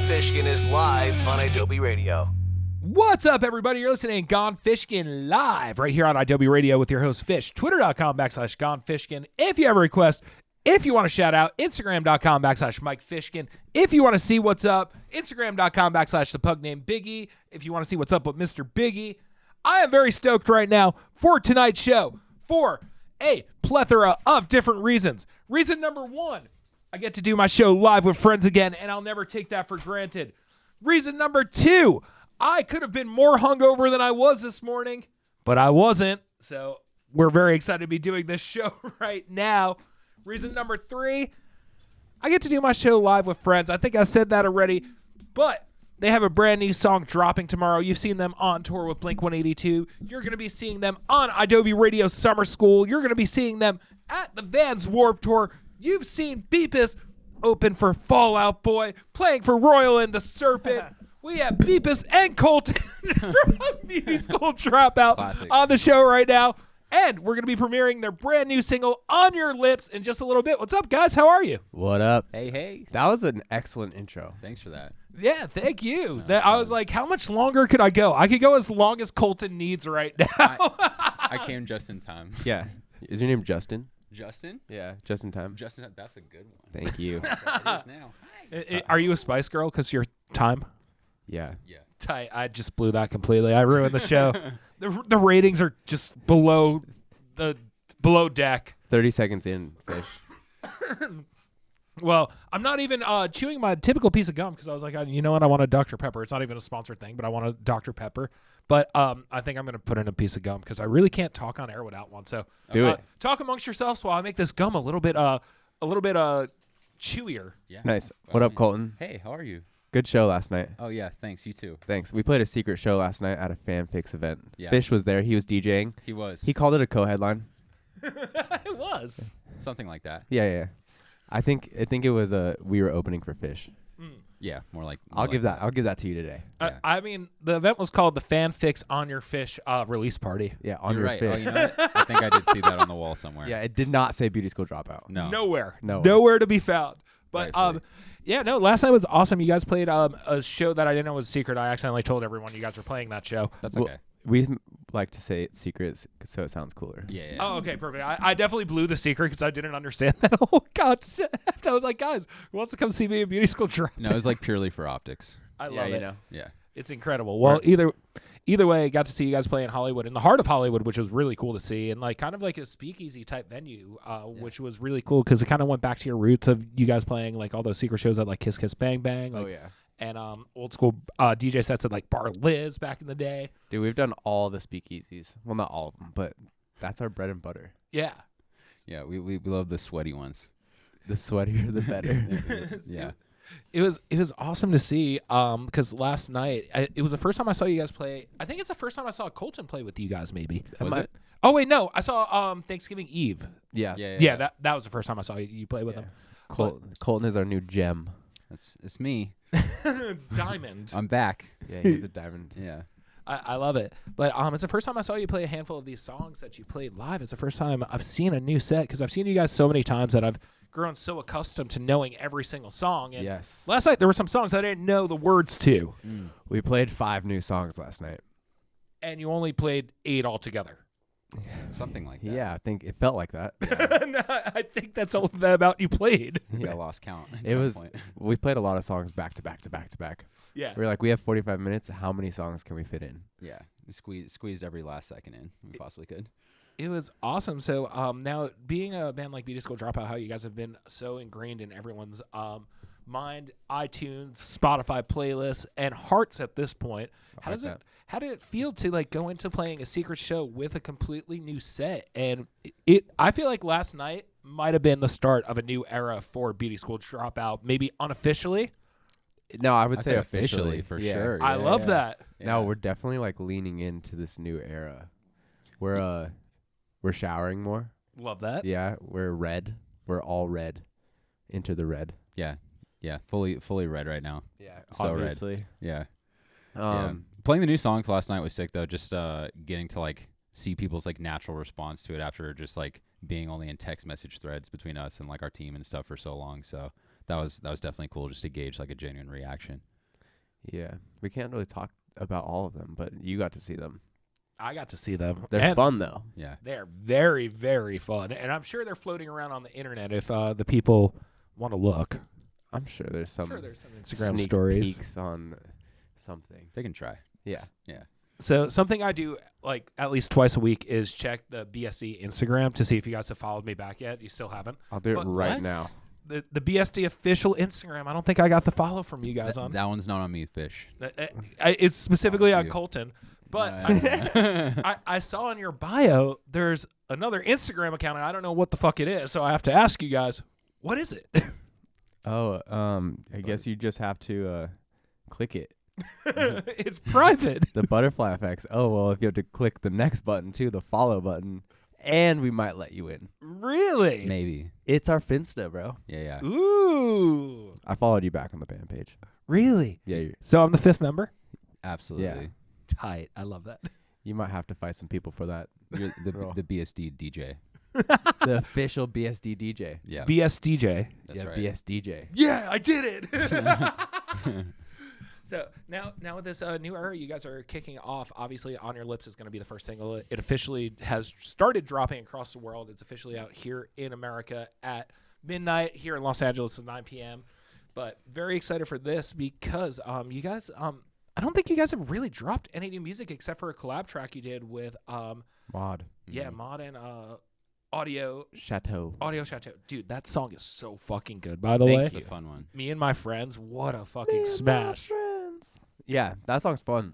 Fishkin is live on idobi Radio. What's up, everybody? You're listening to Gone Fishkin live right here on idobi Radio with your host, Fish. Twitter.com/Gone Fishkin. If you have a request, if you want to shout out, Instagram.com/Mike Fishkin. If you want to see what's up, Instagram.com/the pug named Biggie. If you want to see what's up with Mr. Biggie. I am very stoked right now for tonight's show for a plethora of different reasons. Reason number one, I get to do my show live with friends again, and I'll never take that for granted. Reason number two, I could have been more hungover than I was this morning, but I wasn't, so we're very excited to be doing this show right now. Reason number three, I get to do my show live with friends. I think I said that already, but they have a brand new song dropping tomorrow. You've seen them on tour with Blink-182. You're going to be seeing them on idobi Radio Summer School. You're going to be seeing them at the Vans Warped Tour. You've seen Beepus open for Fall Out Boy, playing for Royal and the Serpent. We have Beepus and Colton from Beauty School Dropout Classic. on the show right now. And we're going to be premiering their brand new single, On Your Lips, in just a little bit. What's up, guys? How are you? What up? Hey. That was an excellent intro. Thanks for that. Yeah, thank you. I was like, how much longer could I go? I could go as long as Colton needs right now. I came just in time. Yeah. Is your name Justin? Justin? Yeah, just in time. Justin, that's a good one. Thank you. It is now. Are you a Spice Girl because your time? Yeah. Yeah. Tight. I just blew that completely. I ruined the show. The ratings are just below deck. 30 seconds in, Fish. Well, I'm not even chewing my typical piece of gum because I was like, you know what? I want a Dr. Pepper. It's not even a sponsored thing, but I want a Dr. Pepper. But I think I'm going to put in a piece of gum because I really can't talk on air without one. So Do it. Talk amongst yourselves while I make this gum a little bit chewier. Yeah. Nice. What up, Colton? Hey, how are you? Good show last night. Oh, yeah. Thanks. You too. Thanks. We played a secret show last night at a FanFix event. Yeah. Fish was there. He was DJing. He was. He called it a co-headline. It was. Something like that. Yeah. I think it was we were opening for Fish. Yeah, more like. I'll give that to you today. Yeah. I mean, the event was called the FanFix On Your Fish release party. Yeah, on You're your right. Fish. Oh, you know what? I think I did see that on the wall somewhere. Yeah, it did not say Beauty School Dropout. No. Nowhere to be found. But Rightfully. yeah, no, last night was awesome. You guys played a show that I didn't know was secret. I accidentally told everyone you guys were playing that show. That's Well, okay. We like to say it's secret so it sounds cooler. Yeah. Oh, okay, perfect. I definitely blew the secret because I didn't understand that whole concept. I was like, guys, who wants to come see me in Beauty School Dropout? No, it was like purely for optics. I love Yeah, it. you know. Yeah. It's incredible. Well, either way, I got to see you guys play in Hollywood, in the heart of Hollywood, which was really cool to see, and like kind of like a speakeasy type venue, which was really cool because it kind of went back to your roots of you guys playing like all those secret shows at like Kiss Kiss Bang Bang. Like, Oh yeah. And old school DJ sets at like Bar Liz back in the day. Dude, we've done all the speakeasies. Well, not all of them, but that's our bread and butter. Yeah. Yeah, we love the sweaty ones. The sweatier, the better. Yeah. It was awesome to see because last night it was the first time I saw you guys play. I think it's the first time I saw Colton play with you guys. Maybe. Was it? Oh wait, no, I saw Thanksgiving Eve. Yeah. Yeah, that was the first time I saw you play with him. Colton is our new gem. It's me. Diamond. I'm back. Yeah, he's a diamond. Yeah. I love it. But it's the first time I saw you play a handful of these songs that you played live. It's the first time I've seen a new set because I've seen you guys so many times that I've grown so accustomed to knowing every single song. And Yes. last night there were some songs I didn't know the words to. We played 5 new songs last night. And you only played 8 altogether. Something like that. Yeah, I think it felt like that. No, I think that's all that about you played. I lost count. At It some was. point. We played a lot of songs back to back to back to back. Yeah. We were like, we have 45 minutes. How many songs can we fit in? Yeah. We squeezed every last second in we possibly could. It was awesome. So now being a band like Beauty School Dropout, how you guys have been so ingrained in everyone's mind, iTunes, Spotify playlists, and hearts at this point. How did it feel to like go into playing a secret show with a completely new set? And I feel like last night might have been the start of a new era for Beauty School Dropout, maybe uneffectively. No, I would I'd say officially for Yeah. sure. I Yeah, love yeah. that. No, Yeah. we're definitely like leaning into this new era. We're showering more. Love that. Yeah, we're red. We're all red. Into the red. Yeah. Fully red right now. Yeah, So red. obviously. Yeah. Yeah. Playing the new songs last night was sick though. Just getting to like see people's like natural response to it after just like being only in text message threads between us and like our team and stuff for so long. So that was definitely cool just to gauge like a genuine reaction. Yeah, we can't really talk about all of them, but you got to see them. I got to see them. They're And fun though. Yeah. They're very, very fun. And I'm sure they're floating around on the internet if the people want to look. I'm sure there's some There's some Instagram sneak stories. peeks on something. They can try. Yeah. Yeah. So something I do like at least twice a week is check the BSC Instagram to see if you guys have followed me back yet. You still haven't. I'll do it But right what? now. The BSD official Instagram. I don't think I got the follow from you guys on. That one's not on me, Fish. It's specifically on you. Colton. But No, I saw in your bio there's another Instagram account, and I don't know what the fuck it is. So I have to ask you guys, what is it? Oh, I guess you just have to click it. It's private. The butterfly effects. Oh, well, if you have to click the next button too, the follow button, and we might let you in. Really? Maybe. It's our Finsta, bro. Yeah. Ooh. I followed you back on the band page. Really? Yeah, So I'm the 5th member? Absolutely. Tight. I love that. you might have to fight some people for that. You're Girl. the BSD DJ. The official BSD DJ. Yeah. BSDJ. That's yeah, right. BSDJ. Yeah, I did it. So now with this new era, you guys are kicking off. Obviously, On Your Lips is going to be the first single. It officially has started dropping across the world. It's officially out here in America at midnight. Here in Los Angeles at 9 p.m. But very excited for this because you guys, I don't think you guys have really dropped any new music except for a collab track you did with Mod. yeah, Mod and Audio Chateau. Chateau. Dude, that song is so fucking good, by the Thank way. It's a fun one. Me and my friends, what a fucking smash. Yeah, that song's fun.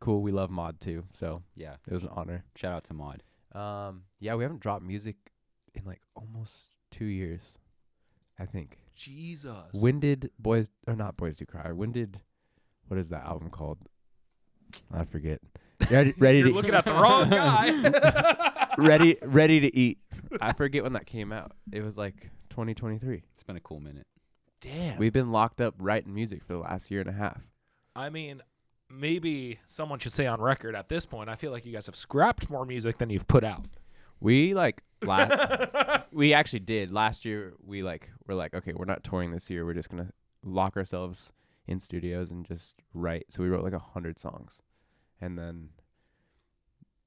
Cool. We love Mod too, so Yeah. it was an honor. Shout out to Maud. Yeah, we haven't dropped music in like almost 2 years, I think. Jesus. When did Boys Do Cry? When did what is that album called? I forget. Ready You're to looking at the wrong guy. ready to eat. I forget when that came out. It was like 2023. It's been a cool minute. Damn. We've been locked up writing music for the last year and a half. I mean, maybe someone should say on record at this point, I feel like you guys have scrapped more music than you've put out. We we actually did last year. We're like, okay, we're not touring this year. We're just gonna lock ourselves in studios and just write. So we wrote like 100 songs, and then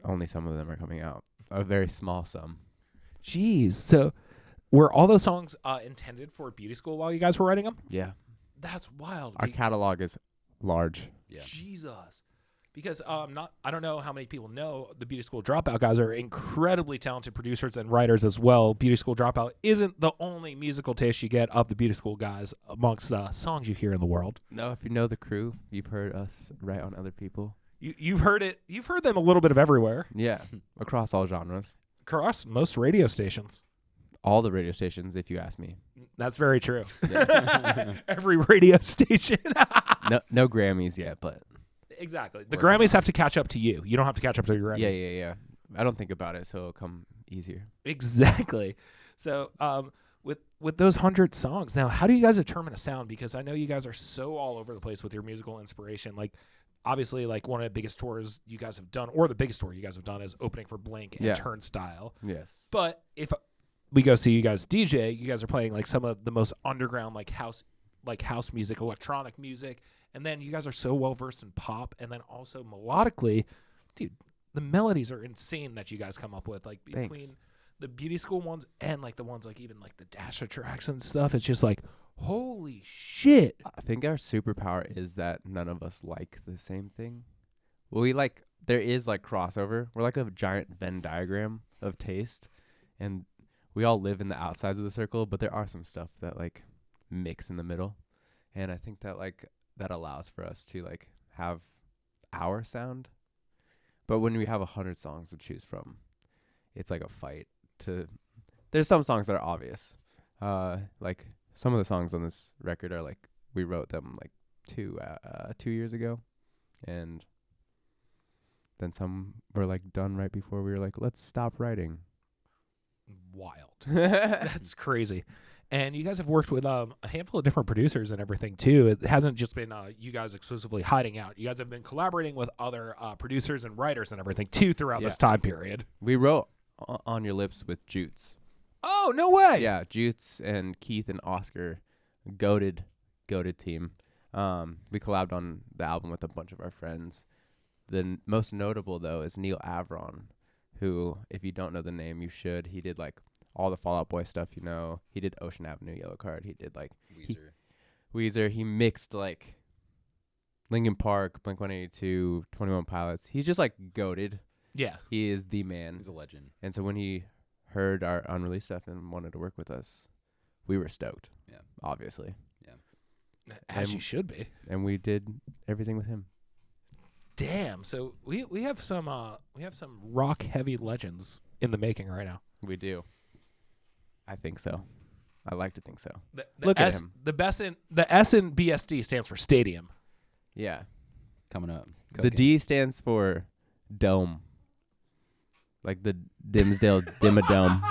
only some of them are coming out. A very small sum. Jeez. So were all those songs intended for beauty school while you guys were writing them? Yeah, That's wild. our catalog is large. Yeah. Jesus. Because I don't know how many people know the Beauty School Dropout guys are incredibly talented producers and writers as well. Beauty School Dropout isn't the only musical taste you get of the Beauty School guys amongst songs you hear in the world. No, if you know the crew, you've heard us write on other people. You've heard it. You've heard them a little bit of everywhere Yeah, across all genres. across most radio stations. All the radio stations, if you ask me. That's very true. Yeah. Every radio station. No Grammys yet, but Exactly. The Working Grammys have to catch up to you. You don't have to catch up to your Grammys. yeah. I don't think about it, so it'll come easier. Exactly. So with those 100 songs, now how do you guys determine a sound? Because I know you guys are so all over the place with your musical inspiration. Like, obviously, like one of the biggest tours you guys have done, or the biggest tour you guys have done, is opening for Blink and Yeah. Turnstile. Yes. But if we go see you guys DJ, you guys are playing like some of the most underground like house music, electronic music, and then you guys are so well versed in pop, and then also melodically, dude, the melodies are insane that you guys come up with, like between Thanks. the beauty school ones and like the ones like even like the Dasha tracks and stuff. It's just like, holy shit. I think our superpower is that none of us like the same thing. Well, there is like crossover. We're like a giant Venn diagram of taste, and we all live in the outsides of the circle, but there are some stuff that like mix in the middle. And I think that like that allows for us to like have our sound. But when we have 100 songs to choose from, it's like a fight there's some songs that are obvious. Like some of the songs on this record are like, we wrote them like 2 years ago, and then some were like done right before we were like, let's stop writing. Wild. That's crazy. And you guys have worked with a handful of different producers and everything too. It hasn't just been you guys exclusively hiding out. You guys have been collaborating with other producers and writers and everything too throughout this time period. We wrote On Your Lips with Jutes. Oh, no way. Yeah, Jutes and Keith and Oscar, goated team. We collabed on the album with a bunch of our friends. The most notable, though, is Neil Avron, who, if you don't know the name, you should. He did, like, all the Fall Out Boy stuff, you know. He did Ocean Avenue, Yellow Card. He did, like, Weezer. He mixed, like, Linkin Park, Blink-182, 21 Pilots. He's just, like, goated. Yeah. He is the man. He's a legend. And so when he heard our unreleased stuff and wanted to work with us, we were stoked. Yeah. Obviously. Yeah. As And- you should be. And we did everything with him. Damn. So we have some rock heavy legends in the making right now. We do. I think so. I like to think so. The Look at him. The S in BSD stands for stadium. Yeah. Coming up. The D stands for dome. Like the Dimsdale Dimmadome.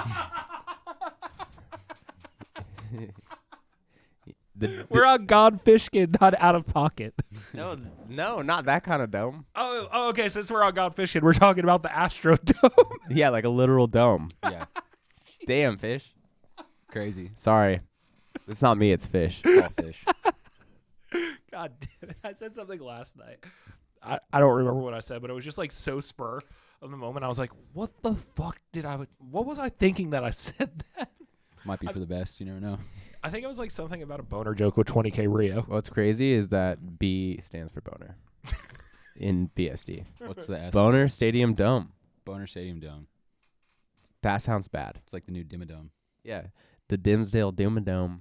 We're on God Fishkin, not out of pocket. No, not that kind of dome. Oh, okay. Since we're on God Fishkin, we're talking about the Astrodome. Yeah, like a literal dome. Yeah. Damn, Fish. Crazy. Sorry. It's not me, it's Fish. It's all fish. God damn it. I said something last night. I don't remember what I said, but it was just like so spur of the moment. I was like, what the fuck what was I thinking that I said that? Might be for the best. You never know. I think it was like something about a boner joke with 20K Rio. What's crazy is that B stands for boner in BSD. What's the S? Boner Stadium Dome. Boner Stadium Dome. That sounds bad. It's like the new Dimmadome. Yeah. The Dimsdale Dimmadome.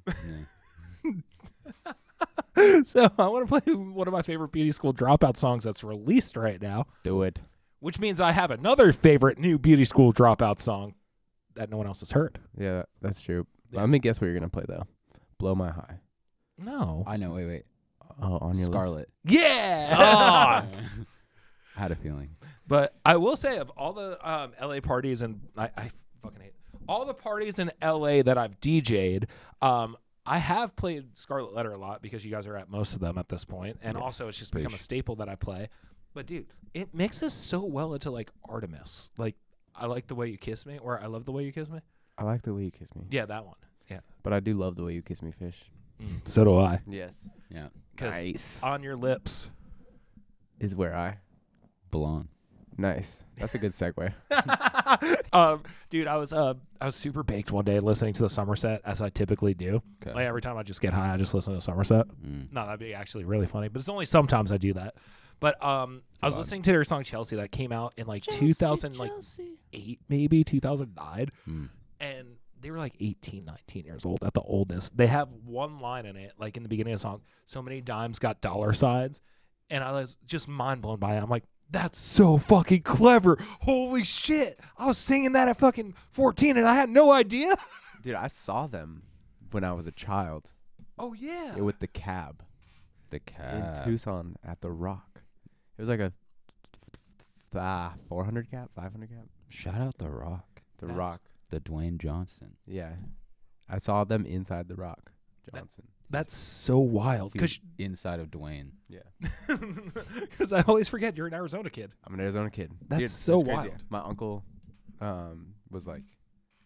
Yeah. So I want to play one of my favorite Beauty School Dropout songs that's released right now, Do it. which means I have another favorite new Beauty School Dropout song that no one else has heard. Yeah, that's true. Yeah. Let me guess what you're going to play, though. Blow My High. No. I know. Wait. Oh, on your Scarlet. Yeah. I had a feeling. But I will say, of all the LA parties, and I fucking hate all the parties in LA that I've DJ'd, I have played Scarlet Letter a lot because you guys are at most of them at this point. And Yes, also it's just become a staple that I play. But dude, it mixes so well into like Artemis. Like, I like the way you kiss me, or I love the way you kiss me. I like the way you kiss me. Yeah, that one. Yeah. But I do love the way you kiss me, Fish. So do I. Yes. Yeah. 'Cause Nice. On your lips. Is where I. Belong. Nice. That's a good segue. Dude, I was super baked one day listening to the Somerset, as I typically do. Okay. Like every time I just get high, I just listen to Somerset. No, that'd be actually really funny, but it's only sometimes I do that. But I was listening to their song Chelsea that came out in like 2008, maybe 2009, and they were like 18, 19 years old at the oldest. They have one line in it, like in the beginning of the song, so many dimes got dollar signs, and I was just mind blown by it. I'm like, that's so fucking clever. Holy shit. I was singing that at fucking 14 and I had no idea. Dude, I saw them when I was a child Oh, yeah. with the cab The in cat. Tucson at the Rock. It was like a 400 cap, 500 cap. Shout out The Rock. The That's- Rock. The Dwayne Johnson. Yeah. I saw them inside the Rock. Johnson. That's so wild. He was inside of Dwayne. Yeah. Because I always forget you're an Arizona kid. I'm an Arizona kid. That's Dude, so it's crazy. wild. My uncle was like,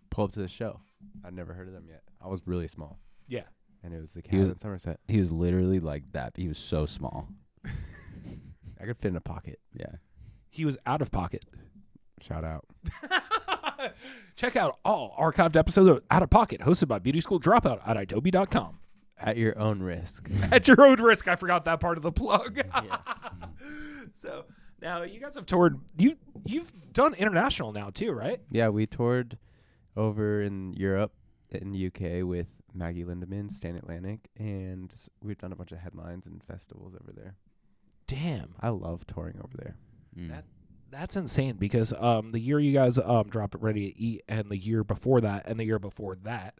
pull up to the show. I'd never heard of them yet. I was really small. Yeah. And it was the He cab was- in Somerset. He was literally like that. He was so small. I could fit in a pocket. Yeah. He was out of pocket. Shout out. Check out all archived episodes of Out of Pocket, hosted by Beauty School Dropout at idobi.com. At your own risk. At your own risk. I forgot that part of the plug. Yeah. So now you guys have toured. You've done international now too, right? Yeah, we toured over in Europe, in the UK with Maggie Lindemann, Stan Atlantic, and we've done a bunch of headlines and festivals over there. Damn. I love touring over there. That's insane because the year you guys dropped Ready to Eat and the year before that and the year before that,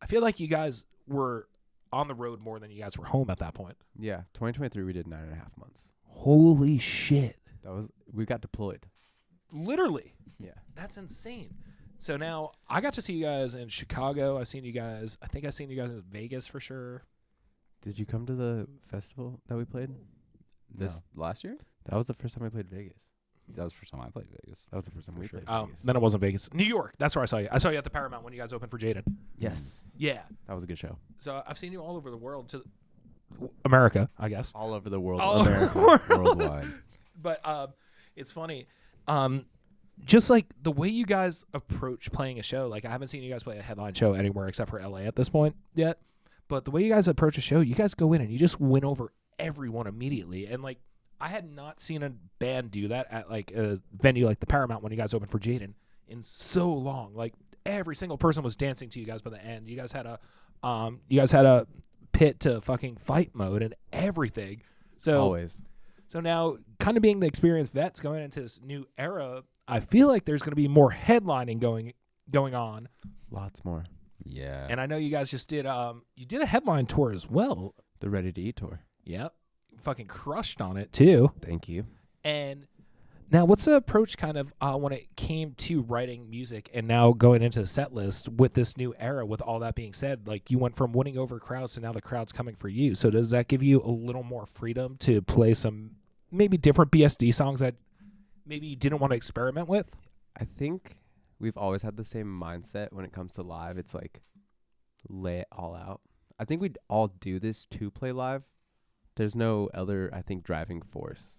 I feel like you guys were on the road more than you guys were home at that point. Yeah, 2023 we did 9.5 months. Holy shit. We got deployed. Literally. Yeah. That's insane. So now I got to see you guys in Chicago. I think I've seen you guys in Vegas for sure. Did you come to the festival that we played? This last year? That was the first time we played Vegas. That was the first time I played Vegas. That was the first time we played Oh, Vegas. then it wasn't Vegas. New York. That's where I saw you. I saw you at the Paramount when you guys opened for Jaden. Yes. Yeah. That was a good show. So I've seen you all over the world. America, I guess. All over the world. All America. Worldwide. But it's funny. Just like the way you guys approach playing a show, like I haven't seen you guys play a headline show anywhere except for LA at this point yet. But the way you guys approach a show, you guys go in and you just win over everyone immediately. And like I had not seen a band do that at like a venue like the Paramount when you guys opened for Jaden in so long. Like every single person was dancing to you guys by the end. You guys had a pit to fucking fight mode and everything. So Always. So now, kind of being the experienced vets going into this new era, I feel like there's going to be more headlining going on. Lots more. Yeah. And I know you guys just did you did a headline tour as well. The Ready to Eat tour. Yep. Fucking crushed on it too. Thank you. And now what's the approach kind of when it came to writing music and now going into the set list with this new era? With all that being said, like you went from winning over crowds to now the crowd's coming for you. So does that give you a little more freedom to play some maybe different BSD songs that maybe you didn't want to experiment with? I think we've always had the same mindset when it comes to live. It's like lay it all out. I think we'd all do this to play live. There's no other, I think, driving force.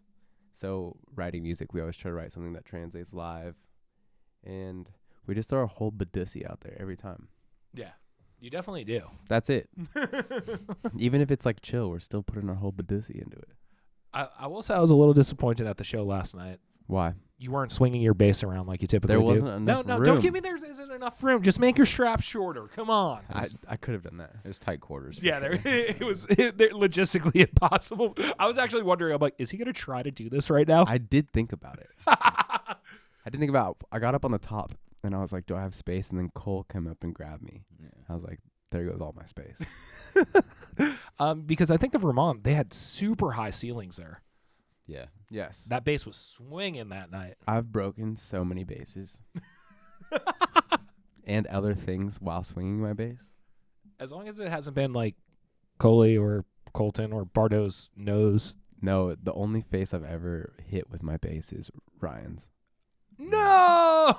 So writing music, we always try to write something that translates live. And we just throw our whole Badussi out there every time. Yeah, you definitely do. That's it. Even if it's like chill, we're still putting our whole Badussi into it. I will say I was a little disappointed at the show last night. Why? You weren't swinging your bass around like you typically There do. wasn't enough No, room. don't give me there isn't enough room. Just make your strap shorter. Come on. I could have done that. It was tight quarters. for Yeah, sure. it was they're logistically impossible. I was actually wondering, I'm like, is he going to try to do this right now? I did think about it. I got up on the top and I was like, do I have space? And then Cole came up and grabbed me. Yeah. I was like, there goes all my space. Because I think the Vermont, they had super high ceilings there. Yeah. Yes. That bass was swinging that night. I've broken so many bases and other things while swinging my bass. As long as it hasn't been like Coley or Colton or Bardo's nose. No, the only face I've ever hit with my bass is Ryan's. No!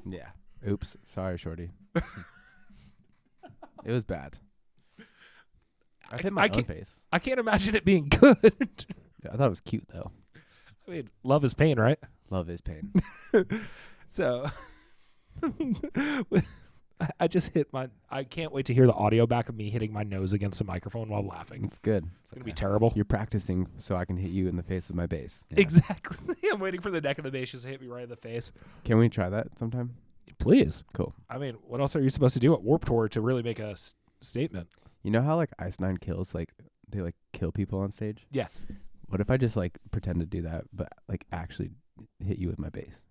Yeah. Oops. Sorry, Shorty. It was bad. I hit my own face. I can't imagine it being good. Yeah, I thought it was cute, though. I mean, love is pain, right? Love is pain. So I just hit I can't wait to hear the audio back of me hitting my nose against the microphone while laughing. It's good. It's going to be terrible. You're practicing so I can hit you in the face with my bass. Yeah. Exactly. I'm waiting for the neck of the bass just to hit me right in the face. Can we try that sometime? Please. Cool. I mean, what else are you supposed to do at Warped Tour to really make a statement? You know how like Ice Nine kills, like they like kill people on stage? Yeah. What if I just like pretend to do that, but like actually hit you with my bass?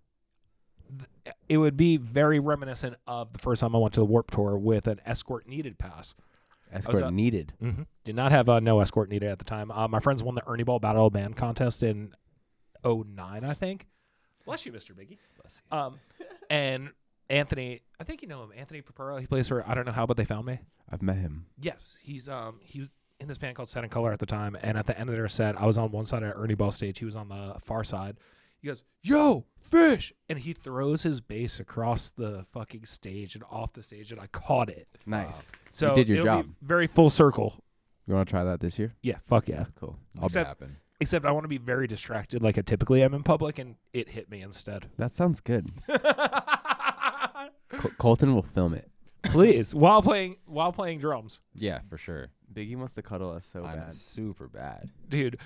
It would be very reminiscent of the first time I went to the Warped Tour with an escort needed pass. Escort needed. Mm-hmm. Did not have no escort needed at the time. My friends won the Ernie Ball Battle of Band contest in 2009, I think. Bless you, Mr. Biggie. Bless you. And Anthony, I think you know him, Anthony Papura. He plays for I Don't Know How, But They Found Me. I've met him. Yes, he was in this band called Set in Color at the time, and at the end of their set, I was on one side of Ernie Ball stage. He was on the far side. He goes, "Yo, Fish!" And he throws his bass across the fucking stage and off the stage, and I caught it. Nice. So you did your it'll job. be very full circle. You want to try that this year? Yeah, fuck yeah. Cool. I'll Except- happen. Except I want to be very distracted like I typically am in public, and it hit me instead. That sounds good. Colton will film it. Please, while playing drums. Yeah, for sure. Biggie wants to cuddle us so I'm bad. super bad. Dude,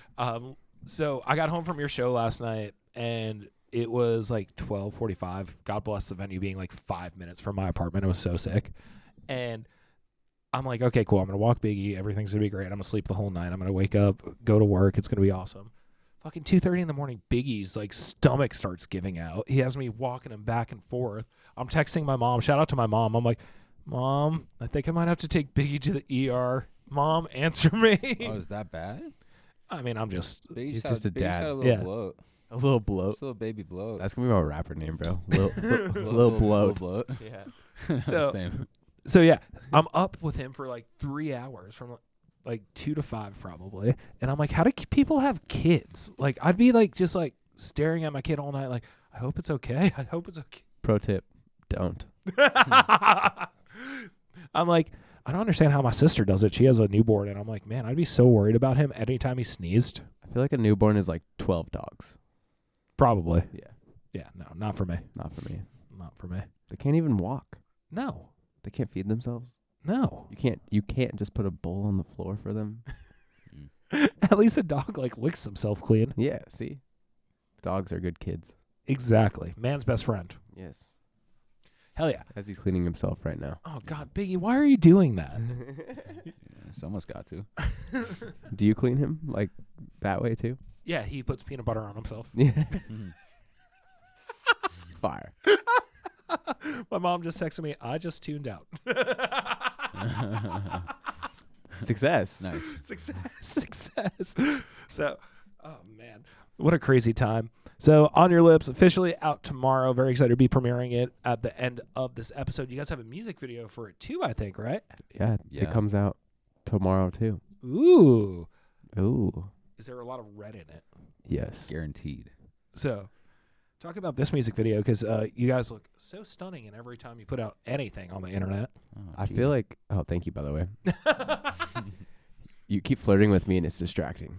so I got home from your show last night, and it was like 12:45. God bless the venue being like 5 minutes from my apartment. It was so sick. And I'm like, okay, cool. I'm going to walk Biggie. Everything's going to be great. I'm going to sleep the whole night. I'm going to wake up, go to work. It's going to be awesome. Fucking 2:30 in the morning, Biggie's like stomach starts giving out. He has me walking him back and forth. I'm texting my mom. Shout out to my mom. I'm like, Mom, I think I might have to take Biggie to the ER. Mom, answer me. Oh, is that bad? I mean, I'm just... He's just a dad. A little Yeah. bloat. A little bloat. Just a little baby bloat. That's going to be my rapper name, bro. Little bloat. bloat. Yeah. So- Same. So yeah, I'm up with him for like 3 hours from like 2 to 5 probably. And I'm like, how do people have kids? Like I'd be like, just like staring at my kid all night. Like, I hope it's okay. I hope it's okay. Pro tip, don't. I'm like, I don't understand how my sister does it. She has a newborn, and I'm like, man, I'd be so worried about him anytime he sneezed. I feel like a newborn is like 12 dogs. Probably. Yeah. Yeah, no, not for me. Not for me. Not for me. They can't even walk. No. They can't feed themselves. No. You can't just put a bowl on the floor for them. At least a dog, like, licks himself clean. Yeah, see? Dogs are good kids. Exactly. Man's best friend. Yes. Hell yeah. As he's cleaning himself right now. Oh, God, Biggie, why are you doing that? Someone's got to. Do you clean him like that way too? Yeah, he puts peanut butter on himself. Yeah. Fire. My mom just texted me, I just tuned out. Success. Nice. Success. So, oh, man. What a crazy time. So, On Your Lips, officially out tomorrow. Very excited to be premiering it at the end of this episode. You guys have a music video for it too, I think, right? Yeah, Yeah. it comes out tomorrow too. Ooh. Ooh. Is there a lot of red in it? Yes. Guaranteed. So, talk about this music video because you guys look so stunning in every time you put out anything on the internet. Oh, I gee. feel like thank you by the way. You keep flirting with me and it's distracting.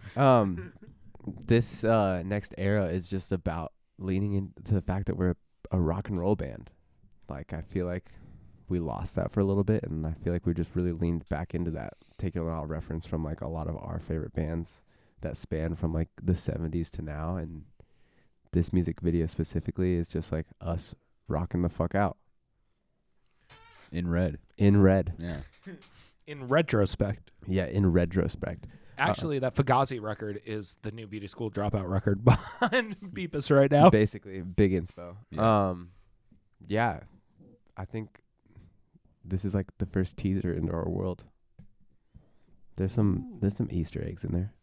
This next era is just about leaning into the fact that we're a rock and roll band. Like I feel like we lost that for a little bit, and I feel like we just really leaned back into that, taking a lot of reference from like a lot of our favorite bands that span from like the 70s to now, and this music video specifically is just like us rocking the fuck out. In red. In red. Yeah. In retrospect. Yeah, in retrospect. Actually, that Fugazi record is the new Beauty School Dropout record behind Beepus right now. Basically, big inspo. Yeah. Yeah, I think this is like the first teaser into our world. There's some Easter eggs in there.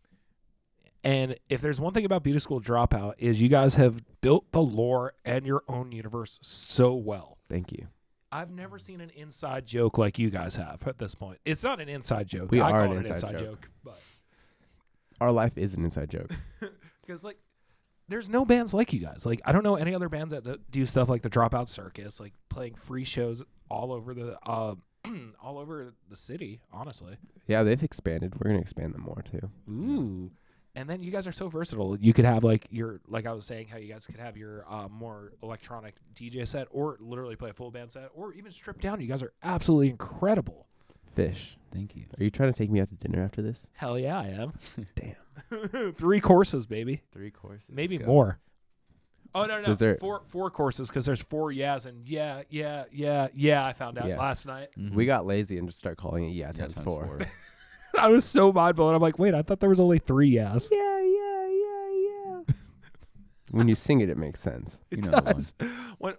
And if there's one thing about Beauty School Dropout is you guys have built the lore and your own universe so well. Thank you. I've never seen an inside joke like you guys have at this point. It's not an inside joke. We I are call an it inside joke. joke. But Our life is an inside joke. because like there's no bands like you guys. Like I don't know any other bands that do stuff like the Dropout Circus, like playing free shows all over the all over the city, honestly. Yeah, they've expanded. We're gonna expand them more too. Ooh. And then you guys are so versatile. You could have like like I was saying, how you guys could have your more electronic DJ set, or literally play a full band set, or even strip down. You guys are absolutely incredible. Fish. Thank you. Are you trying to take me out to dinner after this? Hell yeah, I am. Damn. 3 courses, baby. 3 courses. Maybe go. more. Oh no, Dessert. 4 courses because there's 4 yeahs and yeah. I found out Yeah. last night. Mhm. We got lazy and just start calling it Yeah, times times 4. I was so mind blown. I'm like, wait, I thought there was only 3 yeahs. Yeah. When you sing it, it makes sense. It You know the one. does.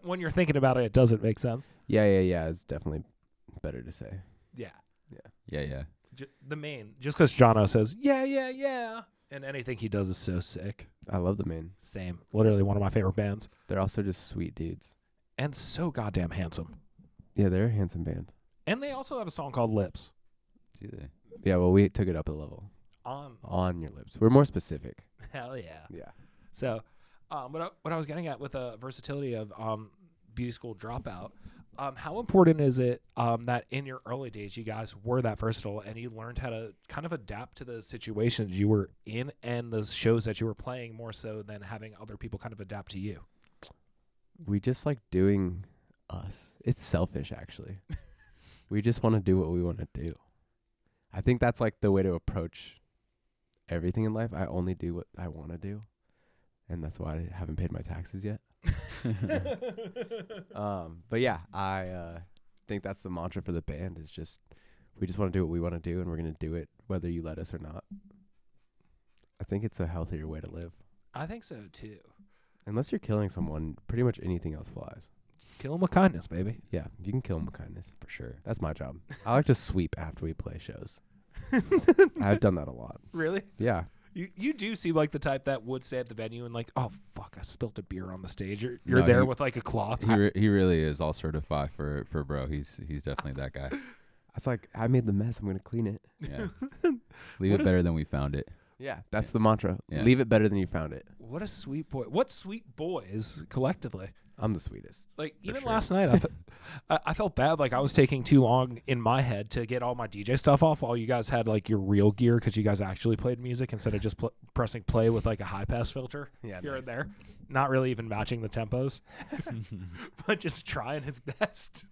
When you're thinking about it, it doesn't make sense. Yeah. It's definitely better to say. Yeah. Yeah. The main, just because Jono says, yeah, and anything he does is so sick. I love the main. Same. Literally one of my favorite bands. They're also just sweet dudes. And so goddamn handsome. Yeah, they're a handsome band. And they also have a song called Lips. Do they? Yeah, well, we took it up a level. On your lips. We're more specific. Hell yeah. Yeah. So what I was getting at with the versatility of Beauty School Dropout, how important is it that in your early days you guys were that versatile and you learned how to kind of adapt to the situations you were in and the shows that you were playing more so than having other people kind of adapt to you? We just like doing us. It's selfish, actually. We just want to do what we want to do. I think that's like the way to approach everything in life. I only do what I want to do. And that's why I haven't paid my taxes yet. But yeah, I think that's the mantra for the band is just, we just want to do what we want to do and we're going to do it whether you let us or not. I think it's a healthier way to live. I think so too. Unless you're killing someone, pretty much anything else flies. Kill them with kindness, baby. Yeah, you can kill them with kindness. For sure. That's my job. I like to sweep after we play shows. I've done that a lot. Really? Yeah. You do seem like the type that would stay at the venue and like, oh fuck, I spilled a beer on the stage. You're No, there he- with like a cloth. He really is all certified for bro. He's definitely that guy. It's like, I made the mess. I'm going to clean it. Yeah. Leave What it is- better than we found it. Yeah, that's the mantra. Yeah. Leave it better than you found it. What a sweet boy. What sweet boys collectively. I'm the sweetest. Like even sure. last night, I felt bad. Like I was taking too long in my head to get all my DJ stuff off while you guys had like your real gear because you guys actually played music instead of just pressing play with like a high pass filter here and there. Not really even matching the tempos, but just trying his best.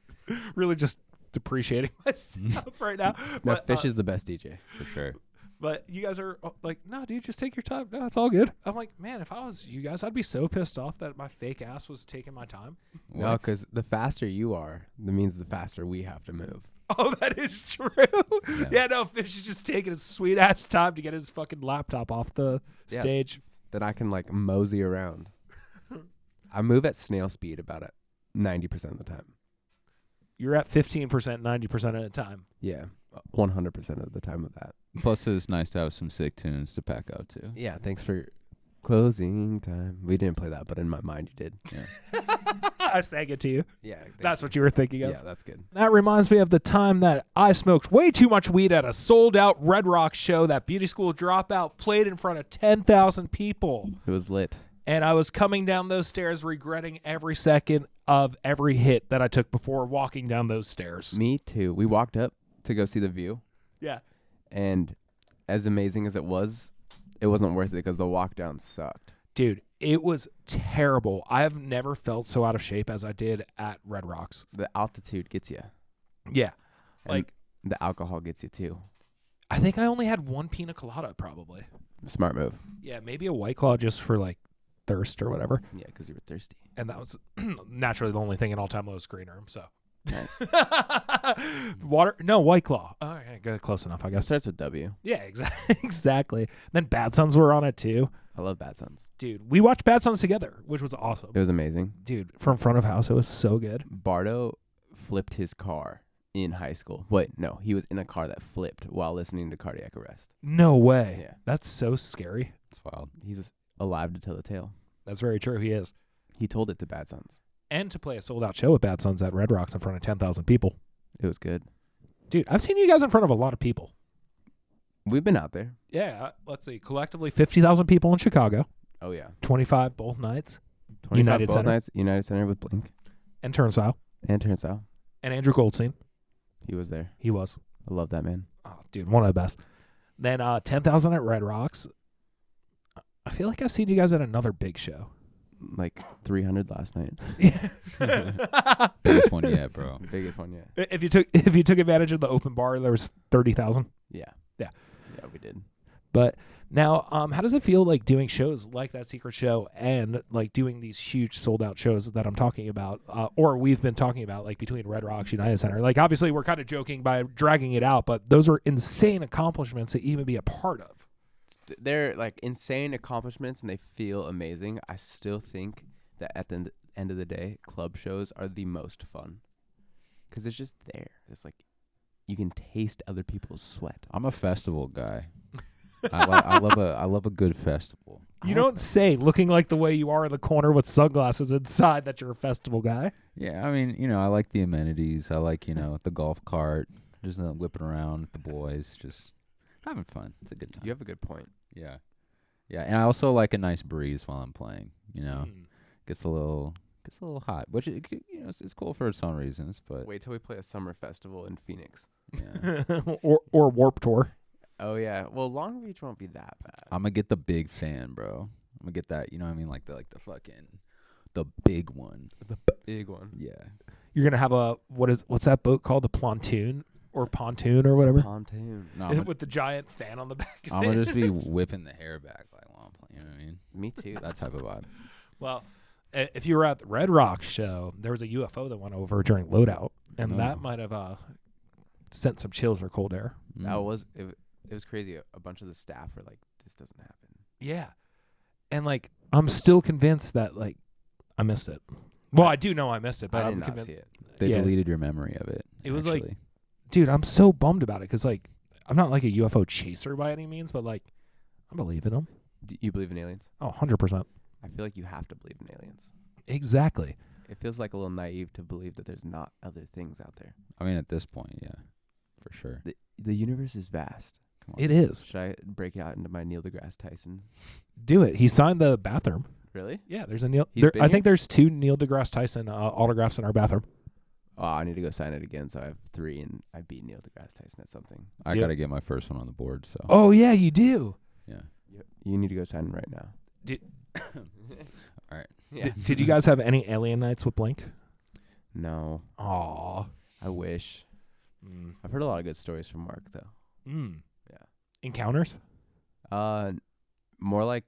Really just depreciating myself right now. No, But, Fish is the best DJ. For sure. But you guys are like, no, dude, just take your time. No, it's all good. I'm like, man, if I was you guys, I'd be so pissed off that my fake ass was taking my time. No, because the faster you are, that means the faster we have to move. Oh, that is true. Yeah, no, Fish is just taking his sweet ass time to get his fucking laptop off the stage. Then I can like mosey around. I move at snail speed about 90% of the time. You're at 15%, 90% of the time. Yeah, 100% of the time of that. Plus, it was nice to have some sick tunes to pack out too. Yeah, thanks for closing time. We didn't play that, but in my mind you did. Yeah. I sang it to you. Yeah, That's what you were thinking of. Yeah, that's good. That reminds me of the time that I smoked way too much weed at a sold-out Red Rock show that Beauty School Dropout played in front of 10,000 people. It was lit. And I was coming down those stairs regretting every second of every hit that I took before walking down those stairs. Me too. We walked up to go see the view, Yeah. and as amazing as it wasn't worth it because the walk down sucked. Dude, it was terrible. I have never felt so out of shape as I did at Red Rocks. The altitude gets you. Yeah. And Like, the alcohol gets you too. I think I only had one pina colada probably. Smart move. Yeah, maybe a White Claw just for like thirst or whatever. Yeah, because you were thirsty. And that was naturally the only thing in all-time low screen room, so. Nice. Water? No, White Claw. All right, good, close enough, I It guess. starts with W. Yeah, exactly. Then Bad Sons were on it too. I love Bad Sons. Dude, we watched Bad Sons together, which was awesome. It was amazing. Dude, from front of house, it was so good. Bardo flipped his car in high school. Wait, no, he was in a car that flipped while listening to Cardiac Arrest. No way. Yeah. That's so scary. It's wild. He's alive to tell the tale. That's very true. He is. He told it to Bad Sons. And to play a sold-out show with Bad Sons at Red Rocks in front of 10,000 people. It was good. Dude, I've seen you guys in front of a lot of people. We've been out there. Yeah, let's see. Collectively, 50,000 people in Chicago. Oh, yeah. 25 both nights. 25 United both Center. nights, United Center with Blink. And Turnstile. And Turnstile. And Andrew Goldstein. He was there. He was. I love that man. Oh, dude, one of the best. Then 10,000 at Red Rocks. I feel like I've seen you guys at another big show. Like 300 last night. Biggest one yet, bro. Biggest one yet. If you took advantage of the open bar, there was 30,000. Yeah. Yeah. Yeah, we did. But now, how does it feel like doing shows like that secret show and like doing these huge sold out shows that I'm talking about, or we've been talking about, like between Red Rocks, United Center? Like, obviously, we're kind of joking by dragging it out, but those are insane accomplishments to even be a part of. They're like insane accomplishments and they feel amazing. I still think that at the end of the day, club shows are the most fun because it's just there. It's like you can taste other people's sweat. I'm a festival guy. I love a good festival. You don't say, looking like the way you are in the corner with sunglasses inside, that you're a festival guy. Yeah, I mean, I like the amenities. I like, the golf cart, just whipping around with the boys, just having fun. It's a good time. You have a good point. Yeah. Yeah, and I also like a nice breeze while I'm playing, Gets a little hot, which it's cool for its own reasons, but Wait till we play a summer festival in Phoenix. yeah. or Warped Tour. Oh yeah. Well, Long Beach won't be that bad. I'm gonna get the big fan, bro. I'm gonna get that, like the big one. The big one. Yeah. You're gonna have what's that boat called? The pontoon or whatever. Pontoon. No, With the giant fan on the back of I'm it. gonna just be whipping the hair back while I'm playing. You know what I mean? Me too. That type of vibe. Well, if you were at the Red Rock show, there was a UFO that went over during loadout, and that might have sent some chills or cold air. That was it. It was crazy. A bunch of the staff were like, "This doesn't happen." Yeah, and like I'm still convinced that like I missed it. Well, I do know I missed it, but I I'm did not convinced. see it. They Yeah. deleted your memory of it. It was like- actually. Dude, I'm so bummed about it because like I'm not like a UFO chaser by any means, but like I believe in them. Do you believe in aliens? Oh, 100%. I feel like you have to believe in aliens. Exactly. It feels like a little naive to believe that there's not other things out there. I mean, at this point, yeah, for sure. The universe is vast. Come on. It is. Should I break out into my Neil deGrasse Tyson? Do it. He signed the bathroom. Really? Yeah, there's a Neil. He's been I here? think there's 2 Neil deGrasse Tyson autographs in our bathroom. Oh, I need to go sign it again. So I have 3, and I beat Neil deGrasse Tyson at something. I Dude. got to get my first one on the board. So Oh yeah, you do. yeah. You need to go sign it right now. Did All right. Yeah. Did you guys have any alien nights with Blink? No, Aw. I wish. Mm. I've heard a lot of good stories from Mark though. Mm. Yeah. Encounters? More like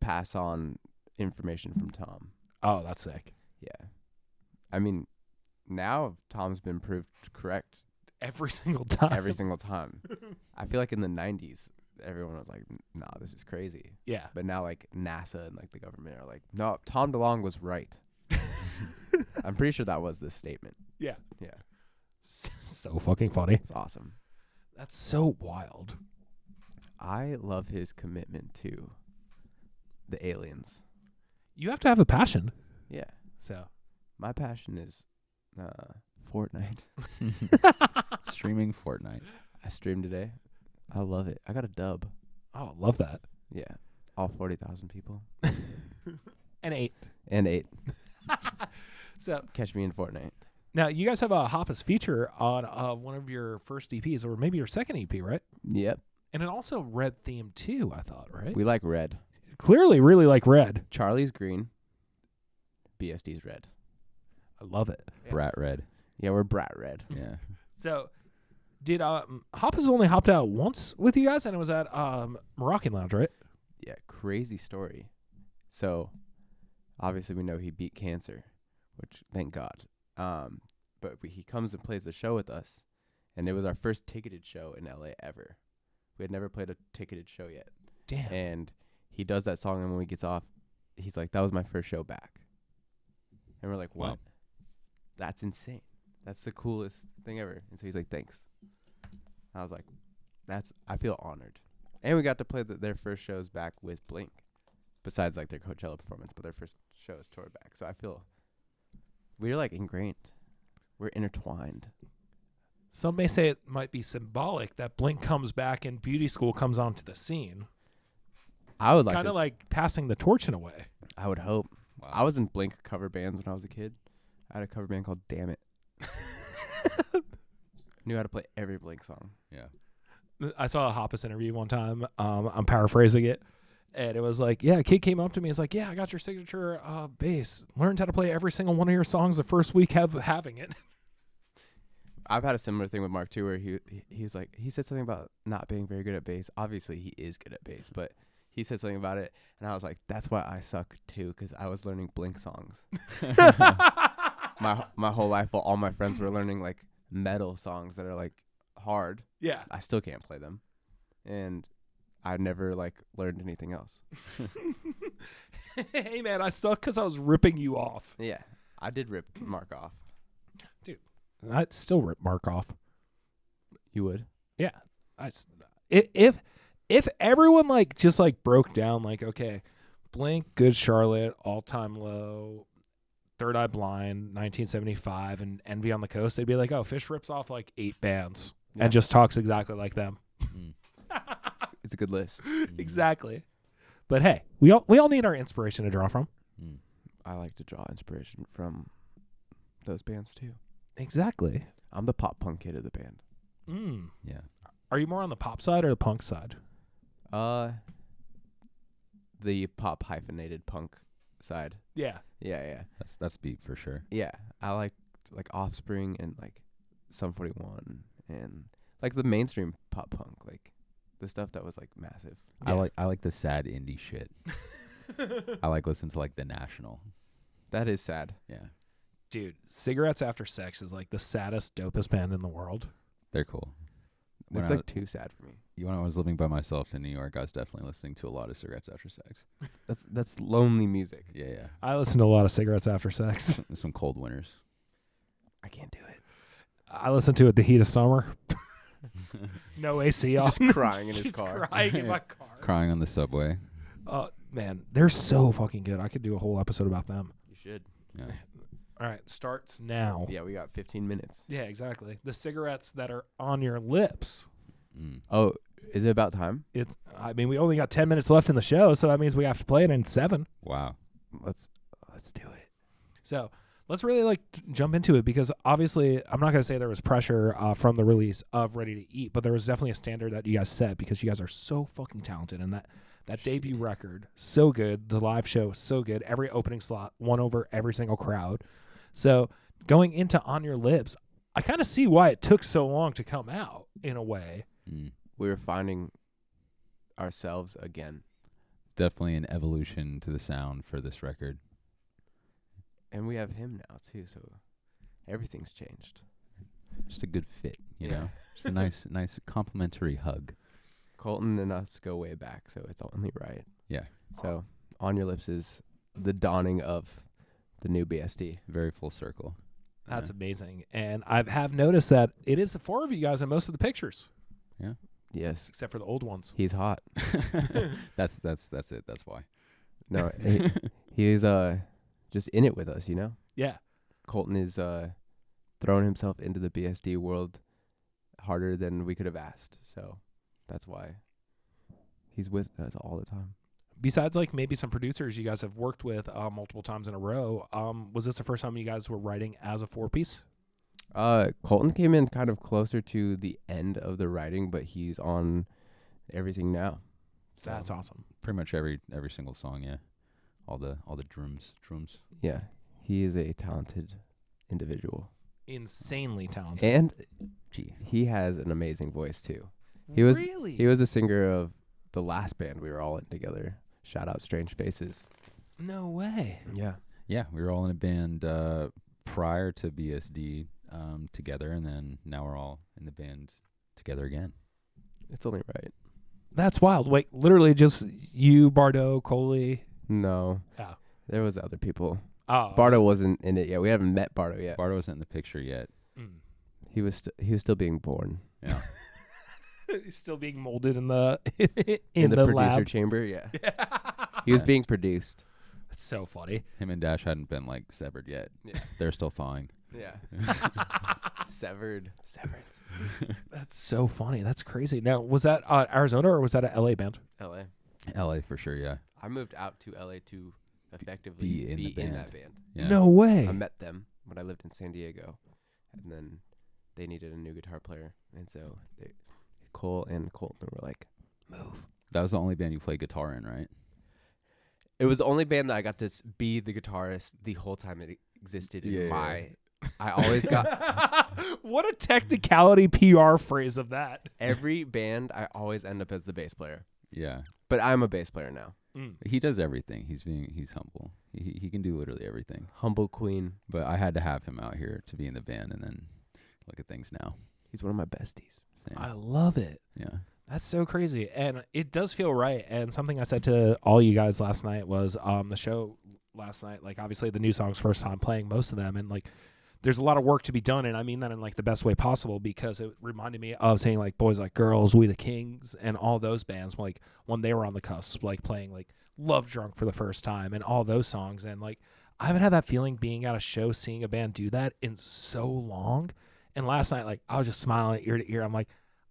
pass on information from Tom. Oh, that's sick. Yeah. I mean, now Tom's been proved correct Every single time. every single time. I feel like in the 90s, everyone was like, nah, this is crazy. Yeah. But now, like, NASA and, like, the government are like, no, Tom DeLonge was right. I'm pretty sure that was the statement. Yeah. Yeah. So fucking funny. It's awesome. That's so wild. I love his commitment to the aliens. You have to have a passion. Yeah. So. My passion is Fortnite. Streaming Fortnite. I streamed today. I love it. I got a dub. Oh, love that. Yeah. All 40,000 people. And 8. And 8. So Catch me in Fortnite. now you guys have a Hoppus feature on one of your first EPs, or maybe your second EP, right? Yep. And it also red theme too, I thought, right? We like red. Clearly really like red. Charlie's green. BSD's red. I love it. Brat Red. Yeah, we're brat red. Yeah. So did Hoppus only hopped out once with you guys, and it was at Moroccan Lounge, right? Yeah, crazy story. So, obviously we know he beat cancer, which thank God. But he comes and plays a show with us, and it was our first ticketed show in LA ever. We had never played a ticketed show yet. Damn. And he does that song, and when he gets off, he's like, that was my first show back. And we're like, what? Wow. That's insane. That's the coolest thing ever. And so he's like, thanks. I was like, I feel honored. And we got to play their first shows back with Blink, besides like their Coachella performance, but their first shows toured back. So I feel we're like ingrained. We're intertwined. Some may say it might be symbolic that Blink comes back and Beauty School comes onto the scene. I would like Kind to, of like passing the torch in a way. I would hope. Wow. I was in Blink cover bands when I was a kid. I had a cover band called Damn It. Knew how to play every Blink song. Yeah. I saw a Hoppus interview one time. I'm paraphrasing it. And it was like, yeah, a kid came up to me. He's like, yeah, I got your signature bass. Learned how to play every single one of your songs the first week having it. I've had a similar thing with Mark too, where he's like, he said something about not being very good at bass. Obviously, he is good at bass, but he said something about it, and I was like, that's why I suck too, because I was learning Blink songs. my whole life, while all my friends were learning like metal songs that are like hard. Yeah. I still can't play them, and I never like learned anything else. Hey, man, I suck because I was ripping you off. Yeah, I did rip Mark off. I'd still rip Mark off. You would? Yeah. If everyone like just like broke down like, okay, Blink, Good Charlotte, All Time Low, Third Eye Blind, 1975, and Envy on the Coast, they'd be like, oh, Fish rips off like 8 bands Yeah. and just talks exactly like them. Mm. It's a good list. Exactly. But hey, we all need our inspiration to draw from. Mm. I like to draw inspiration from those bands too. Exactly. I'm the pop punk kid of the band. Yeah. Are you more on the pop side or the punk side? The pop hyphenated punk side. Yeah. Yeah. That's beat for sure. Yeah, I like Offspring and like Sum 41 and like the mainstream pop punk, like the stuff that was like massive. Yeah. I like the sad indie shit. I like listening to like The National. That is sad. Yeah. Dude, Cigarettes After Sex is like the saddest, dopest band in the world. They're cool. When It's I- like too sad for me. When I was living by myself in New York, I was definitely listening to a lot of Cigarettes After Sex. That's lonely music. Yeah. I listen to a lot of Cigarettes After Sex. Some cold winters. I can't do it. I listen to it the heat of summer. No AC off. Just crying in his Just car. crying in my car. Crying on the subway. Man, they're so fucking good. I could do a whole episode about them. You should. Yeah. All right, starts now. Yeah, we got 15 minutes. Yeah, exactly. The cigarettes that are on your lips. Mm. Oh, Is it about time? I mean, we only got 10 minutes left in the show, so that means we have to play it in 7. Wow. Let's do it. So let's really jump into it, because obviously I'm not going to say there was pressure from the release of Ready to Eat, but there was definitely a standard that you guys set, because you guys are so fucking talented, and that debut record, so good. The live show, so good. Every opening slot won over every single crowd. So going into On Your Lips, I kind of see why it took so long to come out in a way. We were finding ourselves again. Definitely an evolution to the sound for this record. And we have him now, too, so everything's changed. Just a good fit, you know? Just a nice complimentary hug. Colton and us go way back, so it's only right. Yeah. So On Your Lips is the dawning of the new BSD. Very full circle. That's amazing. And I have noticed that it is the 4 of you guys in most of the pictures. Yeah. Yes. Except for the old ones. He's hot. That's it. That's why. No, he's just in it with us, you know? Yeah. Colton is throwing himself into the BSD world harder than we could have asked. So that's why he's with us all the time. Besides maybe some producers you guys have worked with multiple times in a row, was this the first time you guys were writing as a 4-piece? Colton came in kind of closer to the end of the writing, but he's on everything now. So That's awesome. Pretty much every single song, yeah. All the drums. yeah, he is a talented individual. Insanely talented. And Gee. he has an amazing voice too. He Really? was the singer of the last band we were all in together. Shout out Strange Faces. No way. Yeah. Yeah, we were all in a band prior to BSD together, and then now we're all in the band together again. It's only right. That's wild. Wait, literally just you, Bardo, Coley. No. Oh. There was other people. Oh. Bardo wasn't in it yet. We haven't met Bardo yet. Bardo wasn't in the picture yet. He was still being born. Yeah. He's still being molded in the In the producer lab. chamber, yeah. He was being produced. That's so funny. Him and Dash hadn't been severed yet. Yeah. They're still thawing. Yeah. Severance. That's so funny. That's crazy. Now, was that Arizona or was that a LA band? LA. LA for sure, yeah. I moved out to LA to effectively Be in the band. that band. Yeah. No way. I met them when I lived in San Diego, and then they needed a new guitar player, and so Cole and Colton were like, "Move." That was the only band you played guitar in, right? It was the only band that I got to be the guitarist the whole time it existed in my. I always got What a technicality PR phrase of that. every band. I always end up as the bass player, Yeah. but I'm a bass player now. He does everything. He's humble. He can do literally everything. Humble queen. But I had to have him out here to be in the band, and then look at things now. He's one of my besties. Same. I love it. Yeah. That's so crazy. And it does feel right. And something I said to all you guys last night was the show last night, obviously the new songs, first time playing most of them. And there's a lot of work to be done. And I mean that in the best way possible, because it reminded me of saying Boys Like Girls, We the Kings, and all those bands when they were on the cusp, playing Love Drunk for the first time and all those songs. And I haven't had that feeling being at a show, seeing a band do that in so long. And last night, I was just smiling ear to ear. I'm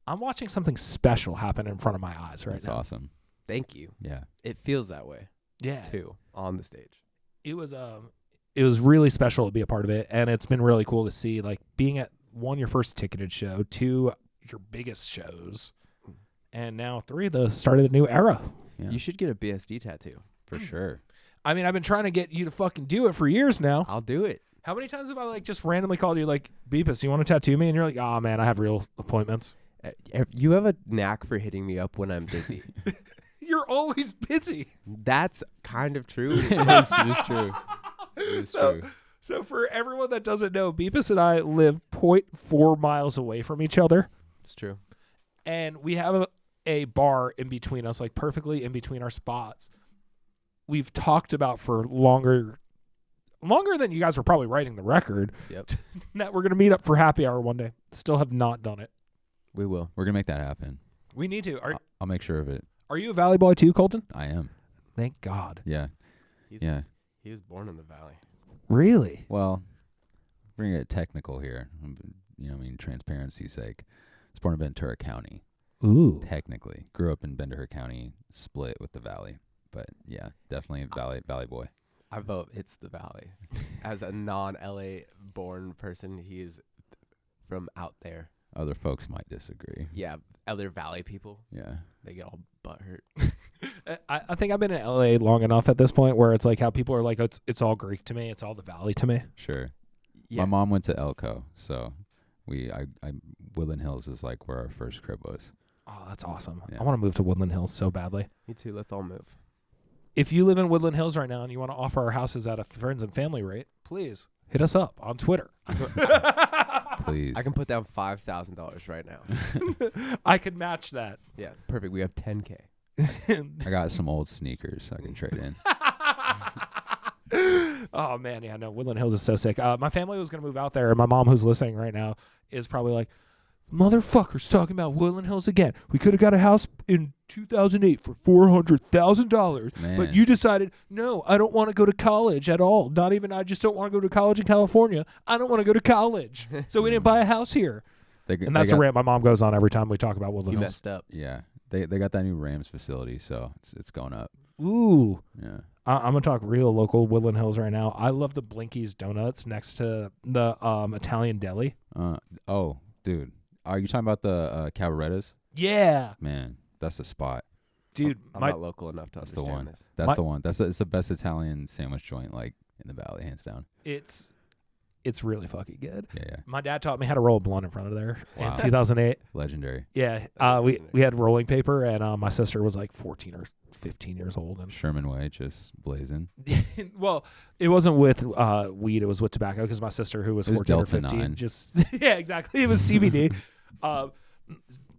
I'm watching something special happen in front of my eyes right That's now. awesome. Thank you. Yeah. It feels that way Yeah. too on the stage. It was really special to be a part of it, and it's been really cool to see being at 1, your first ticketed show, 2, your biggest shows, and now 3, the start of the new era. Yeah. You should get a BSD tattoo. For sure. I mean, I've been trying to get you to fucking do it for years now. I'll do it. How many times have I just randomly called you Beepus, you want to tattoo me? And you're like, oh man, I have real appointments. You have a knack for hitting me up when I'm busy. You're always busy. That's kind of true. It is true. It is true. So for everyone that doesn't know, Beepus and I live 0.4 miles away from each other. It's true. And we have a bar in between us, perfectly in between our spots. We've talked about for longer than you guys were probably writing the record. Yep. That we're going to meet up for happy hour one day. Still have not done it. We will. We're going to make that happen. We need to. I'll make sure of it. Are you a Valley boy too, Colton? I am. Thank God. Yeah. He was born in the valley. Really? Well, bring it technical here. Transparency's sake. I was born in Ventura County. Ooh. Technically, grew up in Bendaher County, split with the Valley, but yeah, definitely Valley boy. I vote it's the Valley. As a non-LA born person, he is from out there. Other folks might disagree. Yeah, other Valley people, Yeah. they get all butthurt. I think I've been in LA long enough at this point where it's like how people are like, it's all Greek to me. It's all the Valley to me. Sure. Yeah. My mom went to Elko, so Woodland Hills is like where our first crib was. Oh, that's awesome. Yeah. I want to move to Woodland Hills so badly. Me too. Let's all move. If you live in Woodland Hills right now and you want to offer our houses at a friends and family rate, please hit us up on Twitter. Please. I can put down $5,000 right now. I could match that. Yeah, perfect. We have 10K. I got some old sneakers I can trade in. Oh, man. Yeah, no, Woodland Hills is so sick. My family was going to move out there, and my mom, who's listening right now, is probably like, motherfuckers talking about Woodland Hills again. We could have got a house in 2008 for $400,000, but you decided, no, I don't want to go to college at all. Not even, I just don't want to go to college in California. I don't want to go to college. So we didn't buy a house here. And that's the rant my mom goes on every time we talk about Woodland You Hills. messed up. Yeah. They got that new Rams facility, so it's going up. Ooh. Yeah. I'm going to talk real local Woodland Hills right now. I love the Blinky's Donuts next to the Italian deli. Oh, dude. Are you talking about the Cabarettas? Yeah. Man, that's the spot. Dude, I'm not local enough to That's the understand one. this. That's the one. It's the best Italian sandwich joint like in the Valley, hands down. It's really fucking good. Yeah. My dad taught me how to roll a blunt in front of there Wow. in 2008. Legendary. Yeah, we had rolling paper, and my sister was like 14 or 15 years old. And Sherman Way, just blazing. well, it wasn't with weed; it was with tobacco. Because my sister, who was It was 14 or Delta 15, 9. just yeah, exactly. It was CBD.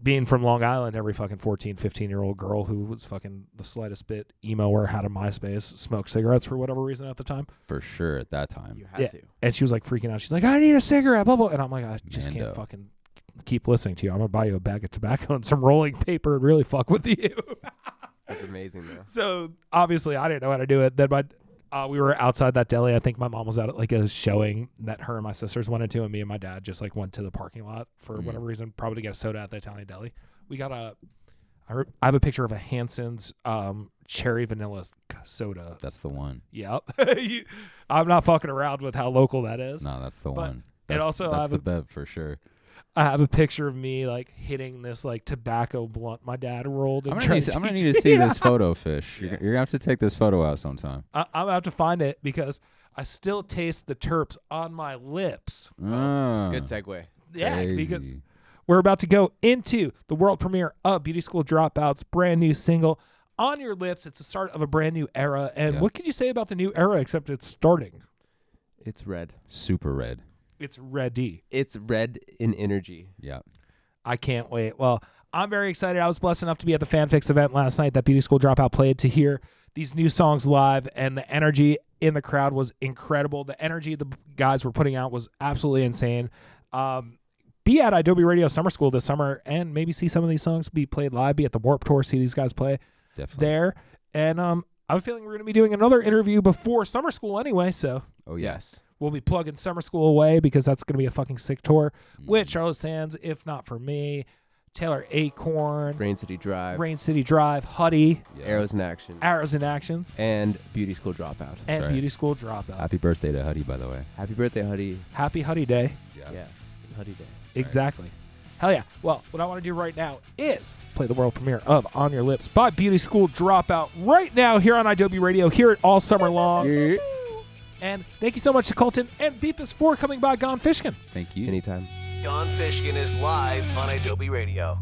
Being from Long Island, every fucking 14, 15-year-old girl who was fucking the slightest bit emo or had a MySpace smoked cigarettes for whatever reason at the time. For sure at that time. You had to. And she was like freaking out. She's like, I need a cigarette, blah, blah. And I'm like, I just Mando. can't fucking keep listening to you. I'm going to buy you a bag of tobacco and some rolling paper and really fuck with you. That's amazing, though. So obviously I didn't know how to do it. Then we were outside that deli. I think my mom was out at like a showing that her and my sisters went to, and me and my dad just like went to the parking lot for whatever reason, probably to get a soda at the Italian deli. We got I have a picture of a Hanson's cherry vanilla soda. That's the one. Yep. I'm not fucking around with how local that is. No, that's the But one. it also that's have the a- bev for sure. I have a picture of me like hitting this like tobacco blunt my dad rolled. And I'm tried gonna to need to teach see me. this photo, Fish. Yeah. You're gonna have to take this photo out sometime. I'm gonna have to find it because I still taste the terps on my lips. Ah, Good segue. Yeah, because crazy. we're about to go into the world premiere of Beauty School Dropout's brand new single, On Your Lips. It's the start of a brand new era. And Yeah. what could you say about the new era except it's starting? It's red. Super red. It's ready. It's red in energy. Yeah. I can't wait. Well, I'm very excited. I was blessed enough to be at the FanFix event last night that Beauty School Dropout played to hear these new songs live, and the energy in the crowd was incredible. The energy the guys were putting out was absolutely insane. Be at idobi Radio Summer School this summer and maybe see some of these songs be played live. Be at the Warped Tour, see these guys play Definitely. there. And I have a feeling we're going to be doing another interview before summer school anyway, so Oh Yes. we'll be plugging summer school away because that's going to be a fucking sick tour. With Charlotte Sands, if not for me, Taylor Acorn, Rain City Drive. Rain City Drive, Huddy, Yeah. Arrows in Action. Arrows in Action, And Beauty School Dropout. and right. Beauty School Dropout. Happy birthday to Huddy, by the way. Happy birthday, Huddy. Happy Huddy Day. Yeah. It's Huddy Day. Exactly. Hell yeah. Well, what I want to do right now is play the world premiere of On Your Lips by Beauty School Dropout right now here on idobi Radio. Hear it all summer long. And thank you so much to Colton and Beepus for coming by Gone Fishkin. Thank you. Anytime. Gone Fishkin is live on idobi Radio.